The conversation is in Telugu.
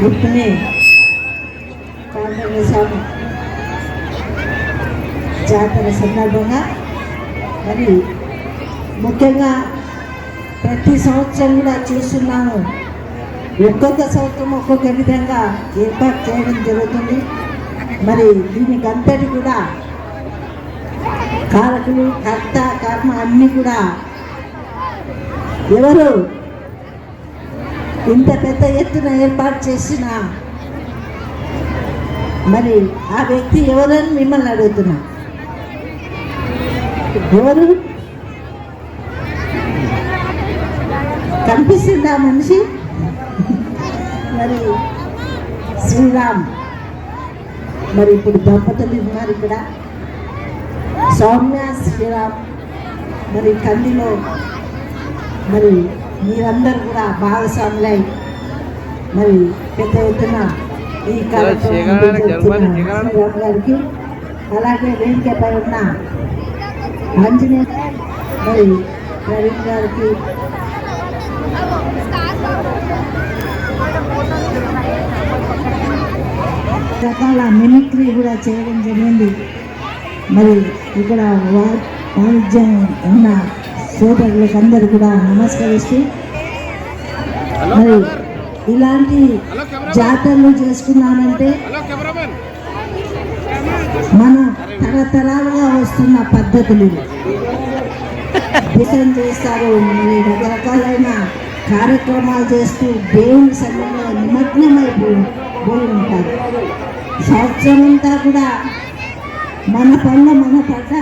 ఉప్పుని పాండవ స్వామి జాతర సందర్భంగా మరి ముఖ్యంగా ప్రతి సంవత్సరం కూడా చూస్తున్నాము. ఒక్కొక్క సంవత్సరం ఒక్కొక్క విధంగా ఏర్పాటు చేయడం జరుగుతుంది. మరి దీనికి అంతటి కూడా కారకులు, కర్త, కర్మ అన్నీ కూడా ఎవరు ఇంత పెద్ద ఎత్తున ఏర్పాటు చేసిన మరి ఆ వ్యక్తి ఎవరని మిమ్మల్ని అడుగుతున్నా. ఎవరు కనిపిస్తుందా మనిషి? మరి శ్రీరామ్. మరి ఇప్పుడు దంపతులు ఉన్నారు ఇక్కడ, సౌమ్య శ్రీరామ్. మరి కందిలో మరి మీరందరూ కూడా భాగస్వాములై మరి పెద్ద ఎత్తున ఈ కార్యక్రమం శ్రీరామ్ గారికి, అలాగే వేదికపై ఉన్న ఆంజనేయ మరి ప్రవీణ్ గారికి, రకాల మిమిక్రీ కూడా చేయడం జరిగింది. మరి ఇక్కడ వాణిజ్యం ఉన్న సోదరులకు అందరూ కూడా నమస్కరిస్తూ మరి ఇలాంటి జాతరలు చేసుకున్నామంటే మన తరతరాలుగా వస్తున్న పద్ధతులు దేశం చేస్తారు. రకరకాలైన కార్యక్రమాలు చేస్తూ దేవుని సన్నిధిలో నిమగ్నమైపోయి ఉంటారు. సంవత్సరం అంతా కూడా మన పట్ల